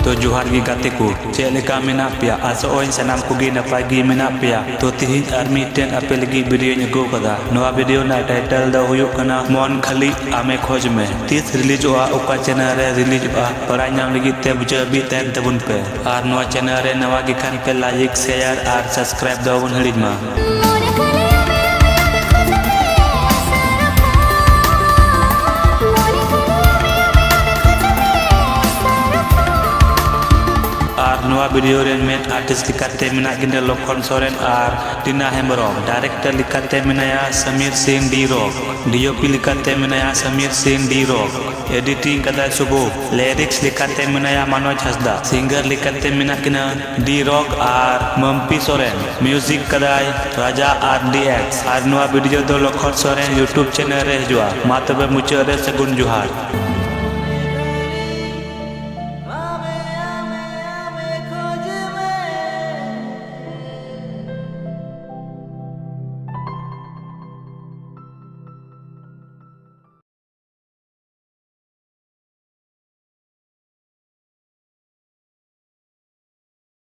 तो जोहार गी गाते को चेलेका मेना पिया आसोइन सनाम कुगी नपाय गी मेना पिया तो तिहिन आर मिटेन आपे लगी वीडियो ᱧ कदा नोआ वीडियो ना टाइटल द हुयो कना मन खाली आमे खोज में तीस रिलीजोआ ओका चैनल रे रिलीजोआ पराय नाम लगी ते बुझे बी तैन तबुन पे आर नोआ चैनल रे नवा गी खान पे लाइक शेयर आर सब्सक्राइब दबुन हड़िज मा नवा वीडियो रे मेन आर्टिस्ट लिखाते मेना गिने लखन सोरेन आर टीना हेम्ब्रम डायरेक्टर लिखाते मेनाया Samir Singh D rock DOP लिखाते मेनाया Samir Singh D rock editing कदाय सुबो लिरिक्स लिखाते मेनाया मनोज हंसदा सिंगर लिखाते मेना गिना डी रॉक आर मम्पी सोरेन म्यूजिक कदाय राजा आर डी एक्स आर नवा वीडियो दो लखन सोरेन यूट्यूब चैनल रे हिजुआ मा तबे मुचाद रे सगुन जोहार।